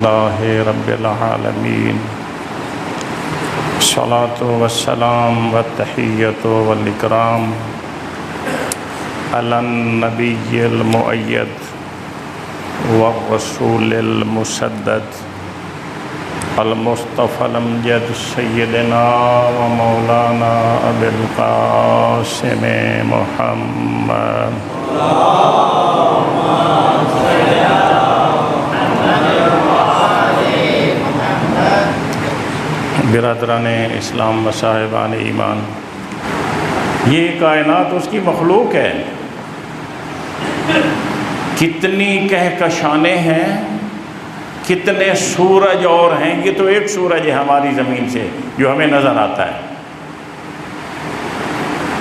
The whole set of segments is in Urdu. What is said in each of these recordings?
اللہ رب العالمین الصلاۃ والسلام والتحیۃ والاکرام علی النبی المؤید والرسول المسدد المصطفى الامجد سیدنا و مولانا ابی القاسم محمد برادران اسلام و صاحبان ایمان، یہ کائنات اس کی مخلوق ہے. کتنی کہکشانیں ہیں، کتنے سورج اور ہیں. یہ تو ایک سورج ہے ہماری زمین سے جو ہمیں نظر آتا ہے.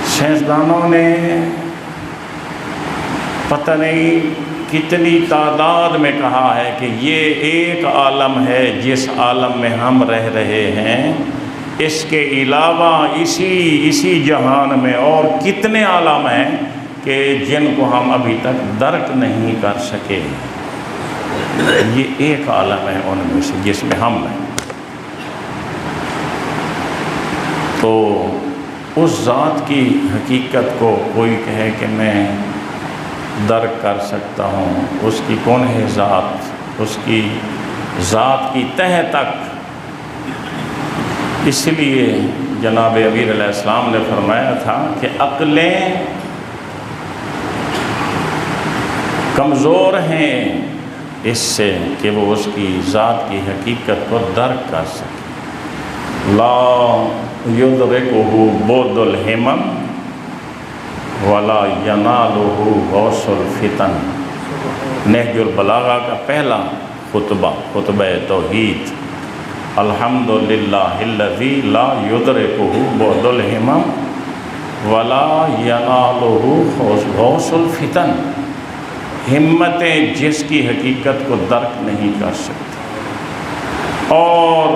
سائنسدانوں نے پتہ نہیں کتنی تعداد میں کہا ہے کہ یہ ایک عالم ہے جس عالم میں ہم رہ رہے ہیں. اس کے علاوہ اسی جہان میں اور کتنے عالم ہیں کہ جن کو ہم ابھی تک درک نہیں کر سکے. یہ ایک عالم ہے ان میں سے جس میں ہم ہیں. تو اس ذات کی حقیقت کو کوئی کہے کہ میں درک کر سکتا ہوں، اس کی کون ہے ذات، اس کی ذات کی تہ تک. اس لیے جناب امیر علیہ السلام نے فرمایا تھا کہ عقلیں کمزور ہیں اس سے کہ وہ اس کی ذات کی حقیقت کو درک کر سکیں. لا یدرکہ بعد الہمم ولا ینالہ غوث الفتن. نہج البلاغہ کا پہلا خطبہ توحید. الحمدللہ الذی لا یدرکہ بعد الہمم ولا ینالہ غوث الفتن. ہمتیں جس کی حقیقت کو درک نہیں کر سکتی اور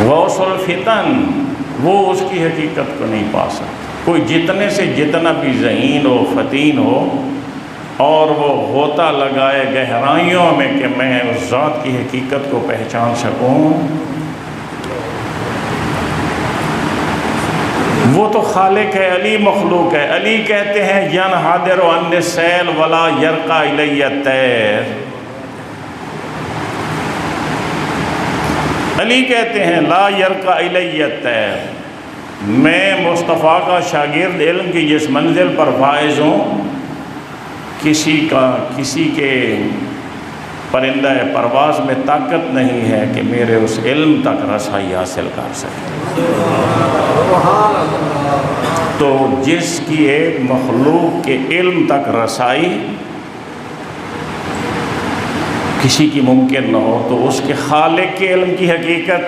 غوث الفتن وہ اس کی حقیقت کو نہیں پا سکتا. کوئی جتنے سے جتنا بھی ذہین ہو، فتین ہو اور وہ غوطہ لگائے گہرائیوں میں کہ میں اس ذات کی حقیقت کو پہچان سکوں، وہ تو خالق ہے، علی مخلوق ہے. علی کہتے ہیں ینحدر عن السیل ولا یرقی الی الطیر. علی کہتے ہیں لا یرقی الی الطیر. میں مصطفیٰ کا شاگرد علم کی جس منزل پر فائز ہوں، کسی کے پرندہ پرواز میں طاقت نہیں ہے کہ میرے اس علم تک رسائی حاصل کر سکے. تو جس کی ایک مخلوق کے علم تک رسائی کسی کی ممکن نہ ہو، تو اس کے خالق کے علم کی حقیقت،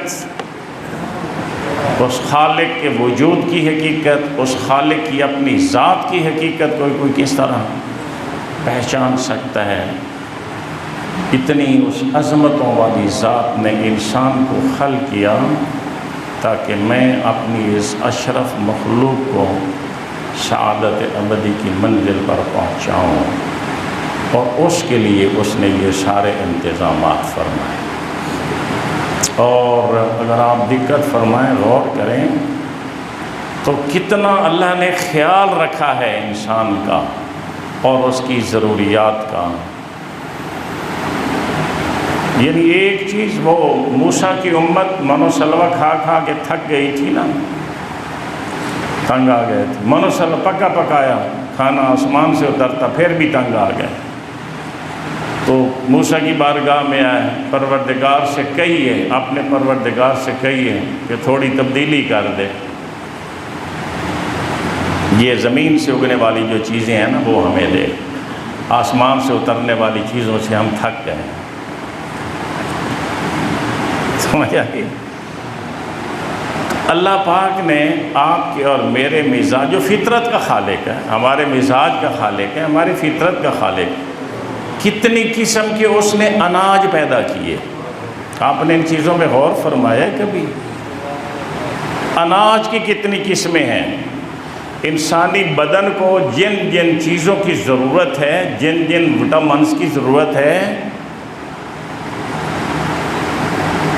اس خالق کے وجود کی حقیقت، اس خالق کی اپنی ذات کی حقیقت کوئی کس طرح پہچان سکتا ہے. اتنی اس عظمتوں والی ذات نے انسان کو خلق کیا تاکہ میں اپنی اس اشرف مخلوق کو سعادت ابدی کی منزل پر پہنچاؤں، اور اس کے لیے اس نے یہ سارے انتظامات فرمائے. اور اگر آپ دقت فرمائیں، غور کریں تو کتنا اللہ نے خیال رکھا ہے انسان کا اور اس کی ضروریات کا. یعنی ایک چیز، وہ موسیٰ کی امت من و سلوہ کھا کھا کے تھک گئی تھی نا، تنگ آ گئے تھے. من و سلوہ پکا پکایا کھانا آسمان سے اترتا پھر بھی تنگ آ گئے. تو موسیٰ کی بارگاہ میں آئے، پروردگار سے کہیے، اپنے پروردگار سے کہیے کہ تھوڑی تبدیلی کر دے. یہ زمین سے اگنے والی جو چیزیں ہیں نا وہ ہمیں دے، آسمان سے اترنے والی چیزوں سے ہم تھک گئے. سمجھ آئی؟ اللہ پاک نے آپ کے اور میرے مزاج، جو فطرت کا خالق ہے، ہمارے مزاج کا خالق ہے، ہماری فطرت کا خالق، کتنی قسم کے اس نے اناج پیدا کیے. آپ نے ان چیزوں میں غور فرمایا کبھی؟ اناج کی کتنی قسمیں ہیں. انسانی بدن کو جن جن چیزوں کی ضرورت ہے، جن جن وٹامنس کی ضرورت ہے،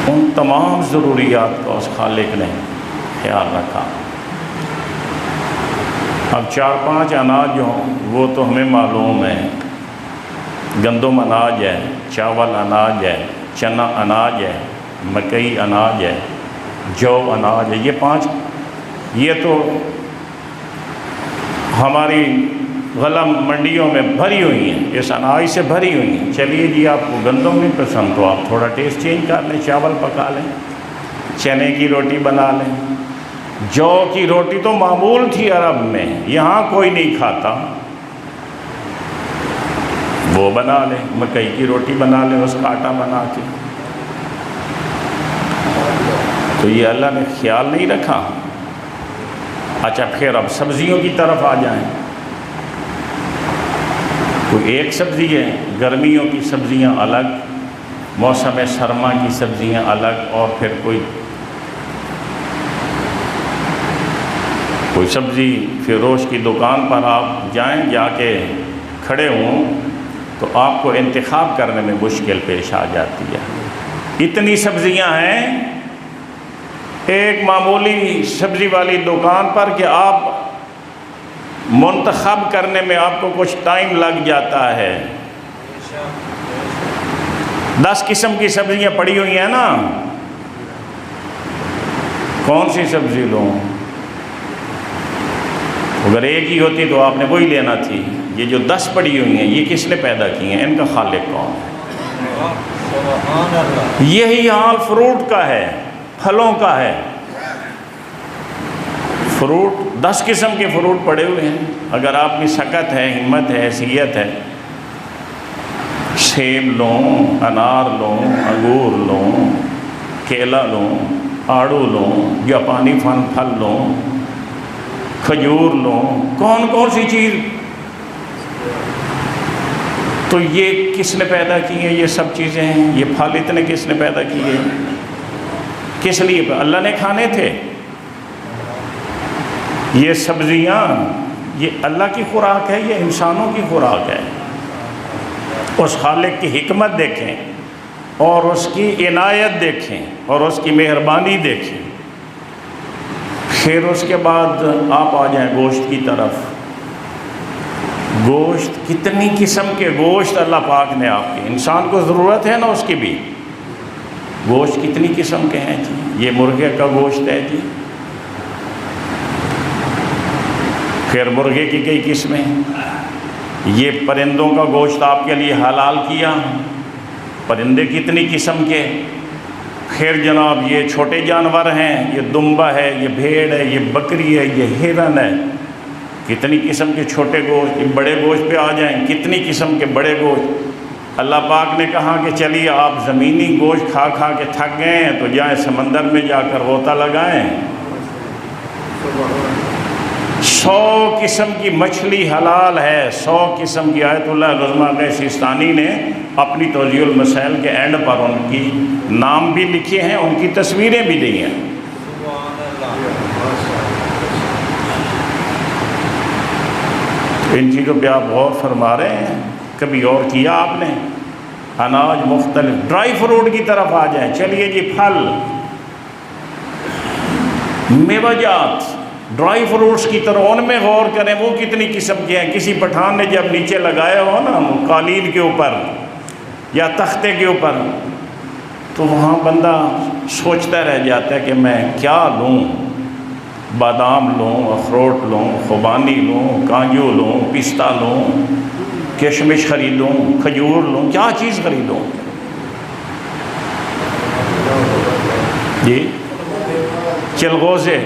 ان تمام ضروریات کا اس خالق نے خیال رکھا۔ اب 4-5 اناج جو ہوں وہ تو ہمیں معلوم ہے، گندم اناج ہے، چاول اناج ہے، چنا اناج ہے، مکئی اناج ہے، جو اناج ہے، یہ 5 یہ تو ہماری غلہ منڈیوں میں بھری ہوئی ہیں، اس اناج سے بھری ہوئی ہیں۔ چلیے جی آپ کو گندم نہیں پسند تو آپ تھوڑا ٹیسٹ چینج کر لیں، چاول پکا لیں، چنے کی روٹی بنا لیں۔ جو کی روٹی تو معمول تھی عرب میں، یہاں کوئی نہیں کھاتا، وہ بنا لیں، مکئی کی روٹی بنا لیں اس کا آٹا بنا کے۔ تو یہ اللہ نے خیال نہیں رکھا۔ اچھا پھر اب سبزیوں کی طرف آ جائیں۔ کوئی ایک سبزی ہے، گرمیوں کی سبزیاں الگ، موسم سرما کی سبزیاں الگ، اور پھر کوئی سبزی فروش کی دکان پر آپ جائیں، جا کے کھڑے ہوں تو آپ کو انتخاب کرنے میں مشکل پیش آ جاتی ہے۔ اتنی سبزیاں ہیں ایک معمولی سبزی والی دکان پر کہ آپ منتخب کرنے میں آپ کو کچھ ٹائم لگ جاتا ہے۔ 10 قسم کی سبزیاں پڑی ہوئی ہیں نا، کون سی سبزی لوں؟ اگر ایک ہی ہوتی تو آپ نے وہی لینا تھی۔ یہ جو 10 پڑی ہوئی ہیں یہ کس نے پیدا کی ہیں؟ ان کا خالق کون ہے؟ یہی حال فروٹ کا ہے، پھلوں کا ہے۔ فروٹ 10 قسم کے فروٹ پڑے ہوئے ہیں، اگر آپ کی سکت ہے، ہمت ہے، حیثیت ہے، سیب لوں، انار لوں، انگور لوں، کیلا لوں، آڑو لوں، جاپانی پھل لوں، کھجور لوں، کون کون سی چیز؟ تو یہ کس نے پیدا کی ہیں؟ یہ سب چیزیں ہیں، یہ پھل اتنے کس نے پیدا کیے؟ کس لیے؟ اللہ نے کھانے تھے۔ یہ سبزیاں یہ اللہ کی خوراک ہے، یہ انسانوں کی خوراک ہے۔ اس خالق کی حکمت دیکھیں اور اس کی عنایت دیکھیں اور اس کی مہربانی دیکھیں۔ پھر اس کے بعد آپ آ جائیں گوشت کی طرف۔ گوشت کتنی قسم کے گوشت اللہ پاک نے آپ کے، انسان کو ضرورت ہے نا اس کی بھی۔ گوشت کتنی قسم کے ہیں جی؟ یہ مرغے کا گوشت ہے جی، پھر مرغے کی کئی قسمیں، یہ پرندوں کا گوشت آپ کے لیے حلال کیا، پرندے کتنی قسم کے، پھر جناب یہ چھوٹے جانور ہیں، یہ دمبا ہے، یہ بھیڑ ہے، یہ بکری ہے، یہ ہرن ہے، کتنی قسم کے چھوٹے گوشت۔ یہ بڑے گوشت پہ آ جائیں، کتنی قسم کے بڑے گوشت۔ اللہ پاک نے کہا کہ چلیے آپ زمینی گوشت کھا کھا کے تھک گئے ہیں تو جائیں سمندر میں جا کر غوطہ لگائیں۔ 100 قسم کی مچھلی حلال ہے، 100 قسم کی۔ آیت اللہ رضمہ سیستانی نے اپنی توضیح المسائل کے اینڈ پر ان کی نام بھی لکھے ہیں، ان کی تصویریں بھی دی ہیں۔ ان چیزوں پہ آپ غور فرما رہے ہیں؟ کبھی اور کیا آپ نے؟ اناج مختلف، ڈرائی فروٹ کی طرف آ جائیں۔ چلیے جی پھل، میوہ جات، ڈرائی فروٹس کی طرف ان میں غور کریں، وہ کتنی قسم کے ہیں۔ کسی پٹھان نے جب نیچے لگایا ہو نا قالین کے اوپر یا تختے کے اوپر، تو وہاں بندہ سوچتا رہ جاتا ہے کہ میں کیا لوں، بادام لوں، اخروٹ لوں، خوبانی لوں، کانجو لوں، پستہ لوں، کشمش خریدوں، کھجور لوں، کیا چیز خریدوں؟ جی چلغوزے،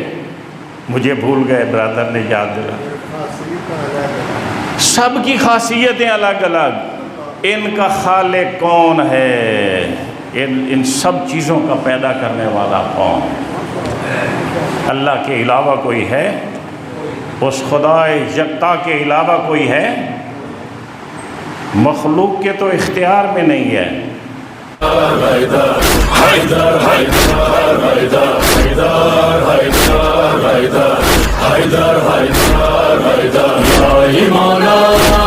مجھے بھول گئے، برادر نے یاد دلا۔ سب کی خاصیتیں الگ الگ، ان کا خالق کون ہے؟ ان سب چیزوں کا پیدا کرنے والا کون؟ اللہ کے علاوہ کوئی ہے؟ اس خدا یکتا کے علاوہ کوئی ہے؟ مخلوق کے تو اختیار میں نہیں ہے۔ حیدر حیدر حیدر حیدر حیدر حیدر حیدر حیدر حیدر حیدر یا مولا